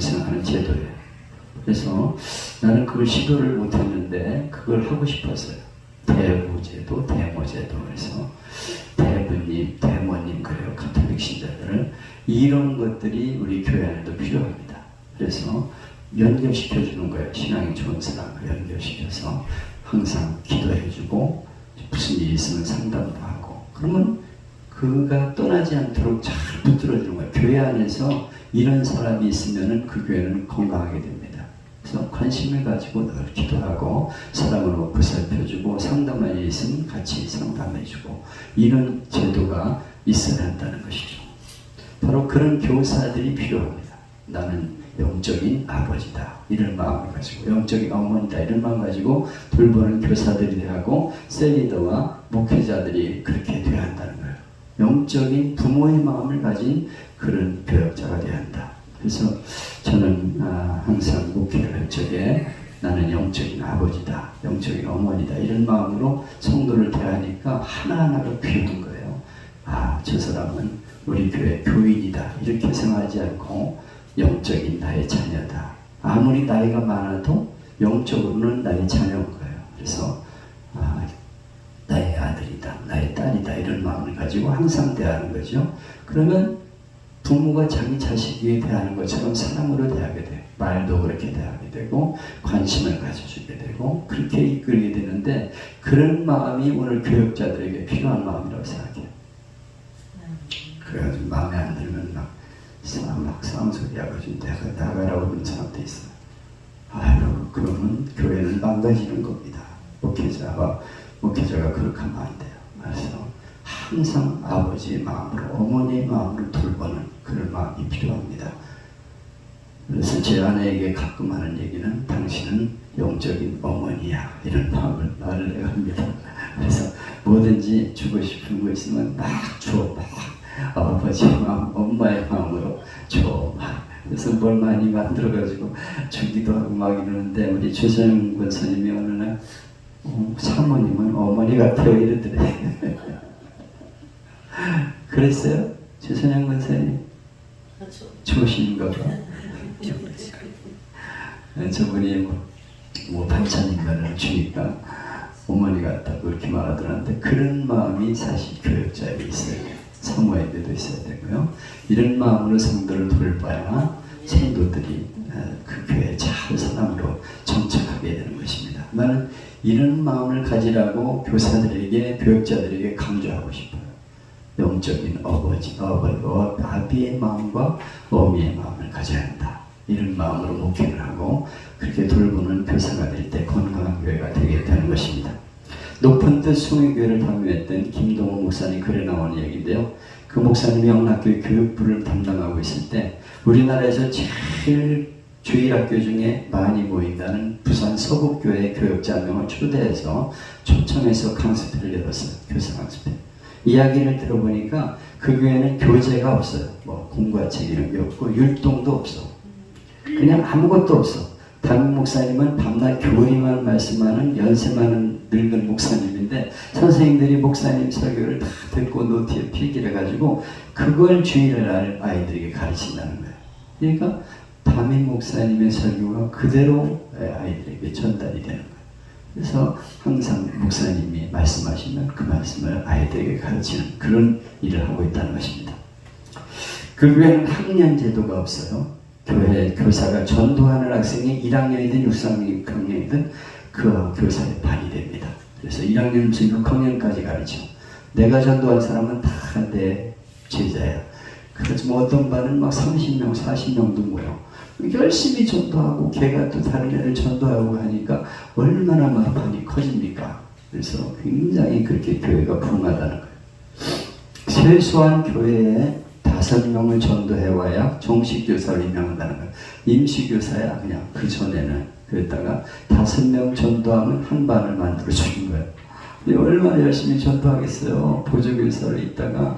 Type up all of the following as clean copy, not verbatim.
생각하는 제도예요. 그래서 나는 그걸 시도를 못했는데 그걸 하고 싶었어요. 대부제도, 대모제도. 그래서 대부님, 대모님 그래요. 가톨릭 신자들은 이런 것들이 우리 교회 안에도 필요합니다. 그래서 연결시켜주는 거예요. 신앙이 좋은 사람을 연결시켜서 항상 기도해주고 무슨 일이 있으면 상담도 하고 그러면 그가 떠나지 않도록 잘 붙들어주는 거예요. 교회 안에서 이런 사람이 있으면 그 교회는 건강하게 됩니다. 그래서 관심을 가지고 늘 기도하고 사람을 보살펴주고 상담할 일이 있으면 같이 상담해주고 이런 제도가 있어야 한다는 것이죠. 바로 그런 교사들이 필요합니다. 나는 영적인 아버지다 이런 마음을 가지고 영적인 어머니다 이런 마음을 가지고 돌보는 교사들이 돼야 하고 셀리더와 목회자들이 그렇게 돼야 한다는 거예요. 영적인 부모의 마음을 가진 그런 교역자가 돼야 한다. 그래서 저는 항상 목회를 할 적에 나는 영적인 아버지다, 영적인 어머니다 이런 마음으로 성도를 대하니까 하나하나가 귀한 거예요. 저 사람은 우리 교회 교인이다 이렇게 생각하지 않고 영적인 나의 자녀다. 아무리 나이가 많아도 영적으로는 나의 자녀인 거예요. 그래서 나의 아들이다, 나의 딸이다 이런 마음을 가지고 항상 대하는 거죠. 그러면 부모가 자기 자식에게 대하는 것처럼 사랑으로 대하게 돼요. 말도 그렇게 대하게 되고 관심을 가져주게 되고 그렇게 이끌게 되는데 그런 마음이 오늘 교역자들에게 필요한 마음이라고 생각해요. 그래가지고 마음에 안 들면 막 싸움 소리 하가지고 나가라고 그러는 사람도 있어요. 그러면 교회는 망가지는 겁니다. 목회자가 그렇게 하면 안 돼요. 그래서 항상 아버지의 마음으로 어머니의 마음으로 돌보는 그런 마음이 필요합니다. 그래서 제 아내에게 가끔 하는 얘기는 당신은 영적인 어머니야 이런 마음을 말을 합니다. 그래서 뭐든지 주고 싶은 거 있으면 막 줘. 아버지의 마음, 엄마의 마음으로 줘. 그래서 뭘 많이 만들어가지고 주기도 하고 막 이러는데 우리 최선영 권사님이 어느 날 사모님은 어머니 같아요 이러더래. 그랬어요? 최선영 권사님? 좋으신가 봐. 저분이 뭐 반찬인가를 주니까 어머니 같다고 그렇게 말하더라는데 그런 마음이 사실 교역자에게 있어요. 사모에게도 있어야 되고요. 이런 마음으로 성도를 돌봐야 성도들이 그 교회에 잘 사람으로 정착하게 되는 것입니다. 나는 이런 마음을 가지라고 교사들에게 교역자들에게 강조하고 싶어요. 영적인 아비의 마음과 어미의 마음을 가져야 한다. 이런 마음으로 목회를 하고 그렇게 돌보는 교사가 될 때 건강한 교회가 되게 되는 것입니다. 높은 뜻 숭의교회를 담임했던 김동호 목사님 글에 나오는 얘기인데요. 그 목사님이 영락교 교육부를 담당하고 있을 때 우리나라에서 제일 주일학교 중에 많이 모인다는 부산 서북교회 교역자 한 명을 초대해서 초청해서 강습회를 열었어요. 교사 강습회. 이야기를 들어보니까 그 교회는 교재가 없어요. 뭐 공과책 이런 게 없고 율동도 없어. 그냥 아무것도 없어. 담임 목사님은 밤낮 교리만 말씀하는 연세 많은 늙은 목사님인데 선생님들이 목사님 설교를 다 듣고 노트에 필기를 해가지고 그걸 주일날 아이들에게 가르친다는 거예요. 그러니까 담임 목사님의 설교가 그대로 아이들에게 전달이 되는 거예요. 그래서 항상 목사님이 말씀하시면 그 말씀을 아이들에게 가르치는 그런 일을 하고 있다는 것입니다. 그 교회는 학년 제도가 없어요. 교회 교사가 전도하는 학생이 1학년이든 6학년이든 그 교사에 발휘됩니다. 그래서 1학년부터 6학년까지 가르쳐. 내가 전도한 사람은 다 내 제자야. 그래서 뭐 어떤 반은 막 30명, 40명도 모여. 열심히 전도하고 걔가 또 다른 애를 전도하고 하니까 얼마나 마음이 커집니까? 그래서 굉장히 그렇게 교회가 부흥하다는 거예요. 최소한 교회에 5명을 전도해와야 정식교사를 임명한다는 거예요. 임시교사야 그냥 그 전에는. 그랬다가 5명 전도하면 한 반을 만들어주는 거예요. 얼마나 열심히 전도하겠어요. 보조교사로 있다가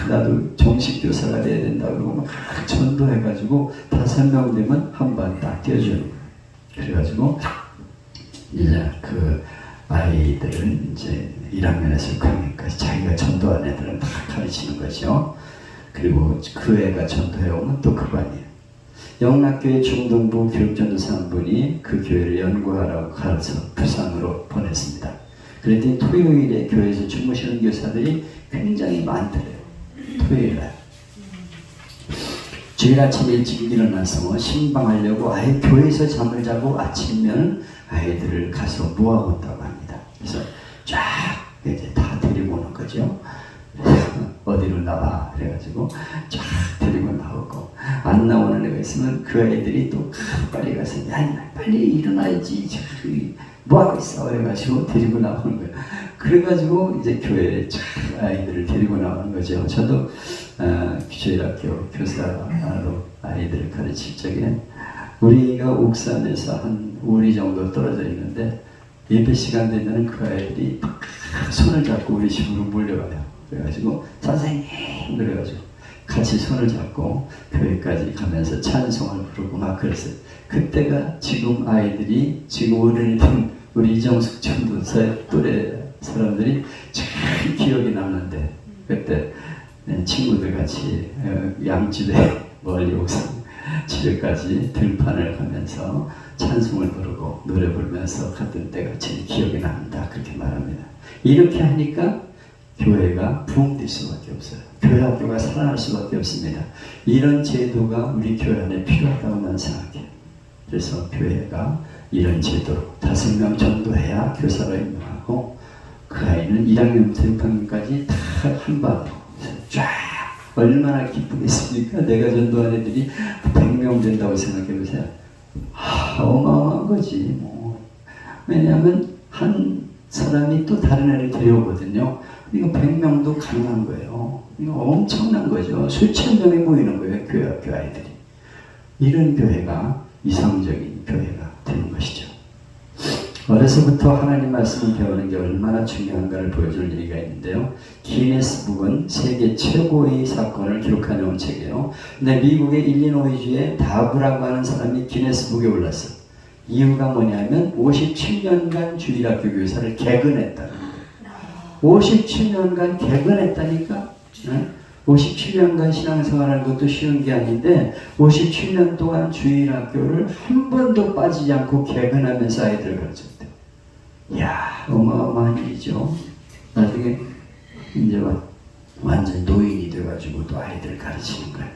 나도 정식교사가 돼야 된다 그러고 막 전도해가지고 5명 되면 한 반 딱 띄워주는 거예요. 그래가지고 이제 그 아이들은 이제 1학년에서 6학년까지 자기가 전도한 애들은 다 가르치는 거죠. 그리고 그 애가 전도해오면 또 그 반이에요. 영락교회 중등부 교육전도사 한 분이 그 교회를 연구하라고 가르쳐 부산으로 보냈습니다. 그랬더니 토요일에 교회에서 주무시는 교사들이 굉장히 많더래요. 토요일날. 주일 아침 일찍 일어나서 신방하려고 아예 교회에서 잠을 자고 아침이면 아이들을 가서 모아온다고 합니다. 그래서 쫙 이제 다 데리고 오는 거죠. 어디로 나와 그래가지고 쫙 데리고 나오고, 안 나오는 애가 있으면 그 아이들이 또 빨리 가서 야 빨리 일어나야지 뭐하고 있어 그래가지고 데리고 나오는 거예요. 그래가지고 이제 교회에 아이들을 데리고 나오는 거죠. 저도 주일학교 교사로 아이들을 가르칠 적에 우리가 옥산에서 한 5리 정도 떨어져 있는데 예배 시간 되면 그 아이들이 손을 잡고 우리 집으로 몰려와요. 그래가지고 선생님 그래가지고 같이 손을 잡고 교회까지 가면서 찬송을 부르고 막 그랬어요. 그때가 지금 아이들이 지금 어른이된 우리 이정숙 전도사의 또래 사람들이 참 기억이 남는데, 그때 친구들 같이 양집에 멀리 옥산 집에까지 들판을 가면서 찬송을 부르고 노래 부르면서 갔던 때가 제일 기억이 납니다. 그렇게 말합니다. 이렇게 하니까 교회가 부흥될 수밖에 없어요. 교회 학교가 살아날 수밖에 없습니다. 이런 제도가 우리 교회 안에 필요하다고 난 생각해요. 그래서 교회가 이런 제도로 5명 전도해야 교사로 임명하고, 그 아이는 1학년부터 6학년까지 다 한방 쫙 얼마나 기쁘겠습니까? 내가 전도한 애들이 100명 된다고 생각해보세요. 어마어마한 거지 뭐. 왜냐하면 한 사람이 또 다른 애를 데려오거든요. 이거 100명도 가능한 거예요. 이거 엄청난 거죠. 수천 명이 모이는 거예요. 교회 학교 아이들이. 이런 교회가 이상적인 교회가 되는 것이죠. 어려서부터 하나님 말씀을 배우는 게 얼마나 중요한가를 보여줄 얘기가 있는데요. 기네스북은 세계 최고의 사건을 기록해놓은 책이에요. 근데 미국의 일리노이주의 다브라고 하는 사람이 기네스북에 올랐어요. 이유가 뭐냐면 57년간 주일학교 교사를 개근했다는 거예요. 57년간 개근했다니까. 57년간 신앙생활하는 것도 쉬운 게 아닌데 57년 동안 주일학교를 한 번도 빠지지 않고 개근하면서 아이들을 가르쳤대. 이야, 어마어마한 일이죠. 나중에 이제 완전 노인이 돼가지고 또 아이들을 가르치는 거예요.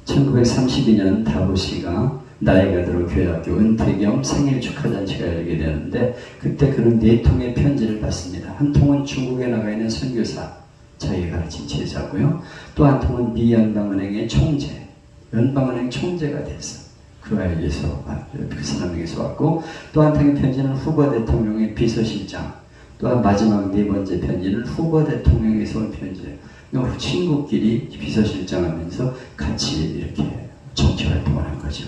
1932년 다보시가 나이가 들어 교회학교 은퇴 겸 생일 축하잔치가 열리게 되는데, 그때 그는 4통의 편지를 받습니다. 한 통은 중국에 나가 있는 선교사, 자기가 가르친 제자고요. 또 한 통은 미 연방은행의 총재, 연방은행 총재가 됐어. 그 아이에서, 그 사람에게서 왔고, 또 한 통의 편지는 후보 대통령의 비서실장, 또한 마지막 4번째 편지는 후보 대통령에서 온 편지예요. 그러니까 친구끼리 비서실장 하면서 같이 이렇게 정치활동을 한 거죠.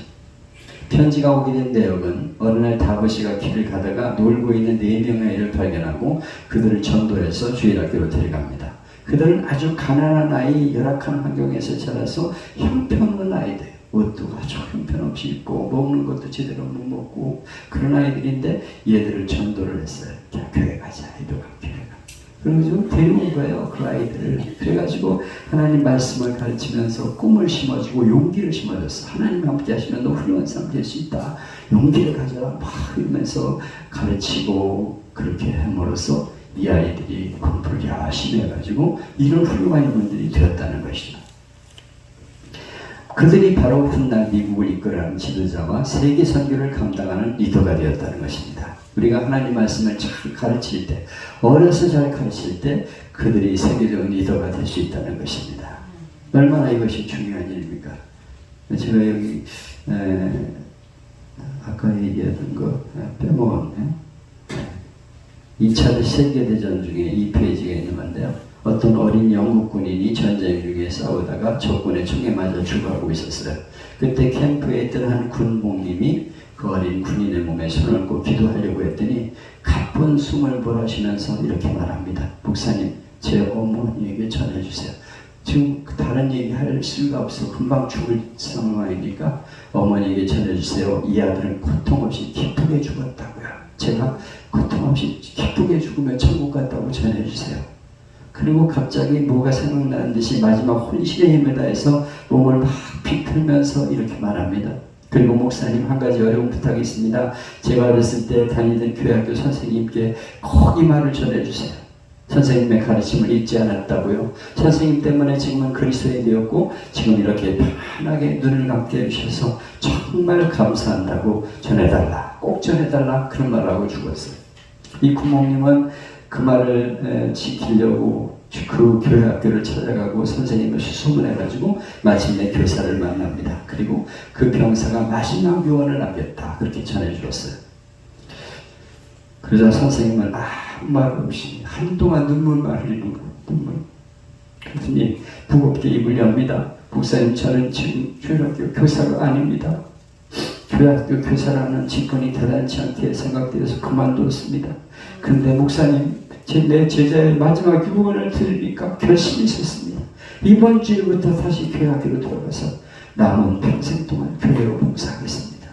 편지가 오게 된 내용은 어느 날 다보시가 길을 가다가 놀고 있는 4명의 아이를 발견하고 그들을 전도해서 주일학교로 데려갑니다. 그들은 아주 가난한 아이, 열악한 환경에서 자라서 형편없는 아이들, 옷도 아주 형편없이 입고 먹는 것도 제대로 못 먹고 그런 아이들인데 얘들을 전도를 했어요. 자, 교회 가자, 이도가 교회 가. 그래가지고 데려온 거예요, 그 아이들을. 그래가지고 하나님 말씀을 가르치면서 꿈을 심어주고 용기를 심어줬어. 하나님 함께 하시면 너 훌륭한 사람 될 수 있다. 용기를 가져라. 막 이러면서 가르치고 그렇게 함으로써 이 아이들이 공부를 열심히 해가지고 이런 훌륭한 인물들이 되었다는 것이죠. 그들이 바로 훗날 미국을 이끌어가는 지도자와 세계 선교를 감당하는 리더가 되었다는 것입니다. 우리가 하나님 말씀을 잘 가르칠 때, 어려서 잘 가르칠 때 그들이 세계적 리더가 될 수 있다는 것입니다. 얼마나 이것이 중요한 일입니까? 제가 여기 아까 얘기했던 거 빼먹었네. 2차 세계대전 중에 이 페이지가 있는 건데요. 어떤 어린 영국 군인이 전쟁 중에 싸우다가 적군의 총에 맞아 죽어가고 있었어요. 그때 캠프에 있던 한 군복님이 그 어린 군인의 몸에 손을 얹고 기도하려고 했더니 가쁜 숨을 몰아쉬면서 이렇게 말합니다. 목사님, 제 어머니에게 전해주세요. 지금 다른 얘기 할 수가 없어. 금방 죽을 상황이니까 어머니에게 전해주세요. 이 아들은 고통 없이 기쁘게 죽었다고요. 제가 고통 없이 기쁘게 죽으면 천국 갔다고 전해주세요. 그리고 갑자기 뭐가 생각나는 듯이 마지막 혼신의 힘을 다해서 몸을 막 비틀면서 이렇게 말합니다. 그리고 목사님, 한 가지 어려운 부탁이 있습니다. 제가 어렸을 때 다니던 교회학교 선생님께 꼭 이 말을 전해주세요. 선생님의 가르침을 잊지 않았다고요. 선생님 때문에 지금은 그리스도인이 되었고 지금 이렇게 편하게 눈을 감게 해주셔서 정말 감사한다고 전해달라, 꼭 전해달라, 그런 말을 하고 죽었어요. 이 구목님은 그 말을 지키려고 그 교회 학교를 찾아가고 선생님을 수소문해가지고 마침내 교사를 만납니다. 그리고 그 병사가 마지막 유언을 남겼다, 그렇게 전해주었어요. 그러자 선생님은 아무 말 없이 한동안 눈물만 흘리는 거예요. 눈물. 그랬더니 무겁게 입을 엽니다. 목사님, 저는 지금 교회학교 교사가 아닙니다. 교회학교 교사라는 직분이 대단치 않게 생각되어서 그만두었습니다. 근데 목사님, 내 제자의 마지막 유언을 들으니까 결심이 섰습니다. 이번 주부터 다시 교회학교로 돌아가서 남은 평생 동안 교회로 봉사하겠습니다.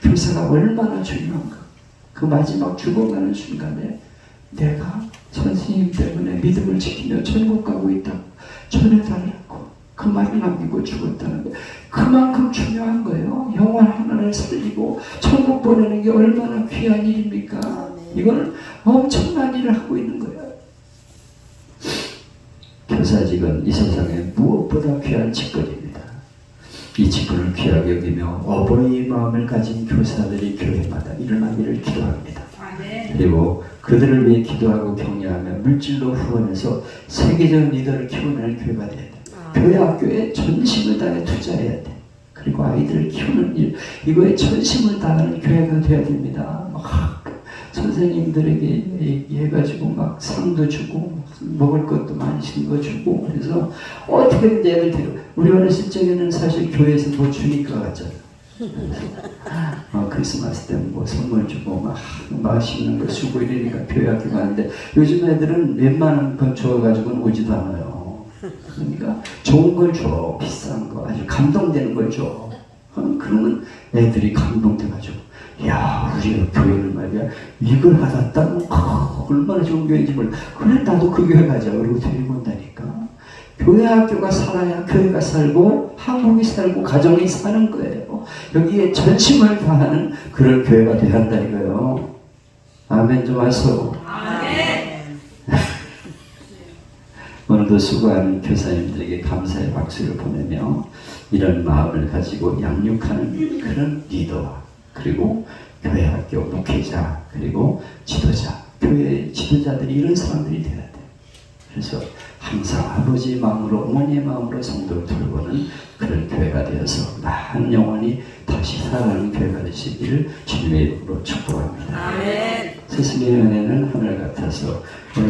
교사가 얼마나 중요한가. 그 마지막 죽어가는 순간에 내가 선생님 때문에 믿음을 지키며 천국 가고 있다고 전해달라고 그 말을 남기고 죽었다는 거, 그만큼 중요한 거예요. 영혼 하나를 살리고 천국 보내는 게 얼마나 귀한 일입니까? 이거는 엄청난 일을 하고 있는 거예요. 교사직은 이 세상에 무엇보다 귀한 직분입니다. 이 직분을 귀하게 여기며 어버이의 마음을 가진 교사들이 교회마다 일어나기를 기도합니다. 그리고 그들을 위해 기도하고 격려하며 물질로 후원해서 세계적 리더를 키워낼 교회가 돼야 돼. 교회 학교에 전심을 다해 투자해야 돼. 그리고 아이들을 키우는 일, 이거에 전심을 다하는 교회가 돼야 됩니다. 막 선생님들에게 얘기해가지고 막 상도 주고 먹을 것도 맛있는 거 주고, 그래서 어떻게든 애들 데려. 우리 어렸을 적에는 사실 교회에서 뭐 주니까 갔잖아. 크리스마스 때 뭐 선물 주고 막 맛있는 거 주고 이러니까 교회 학교 가는데, 요즘 애들은 웬만한 건 줘가지고는 오지도 않아요. 그러니까 좋은 걸 줘, 비싼 거, 아주 감동되는 걸 줘. 그러면 애들이 감동돼가지고, 야, 우리 교회는 말이야, 이걸 받았다면 얼마나 좋은 교회인지 몰라. 그래, 나도 그 교회 가자. 그러고 데리고 온다니까. 교회 학교가 살아야 교회가 살고 한국이 살고 가정이 사는 거예요. 여기에 전심을 다하는 그런 교회가 돼야 한다 이거예요. 아멘 좀 하소. 아멘. 오늘도 수고하는 교사님들에게 감사의 박수를 보내며 이런 마음을 가지고 양육하는 그런 리더와, 그리고 교회 학교 목회자, 그리고 지도자, 교회 지도자들이 이런 사람들이 돼야 돼. 그래서 항상 아버지의 마음으로, 어머니의 마음으로 성도를 돌보는 그런 교회가 되어서 많은 영혼이 다시 살아가는 교회가 되시기를 주님의 이름으로 축복합니다. 아멘. 스승의 은혜는 하늘 같아서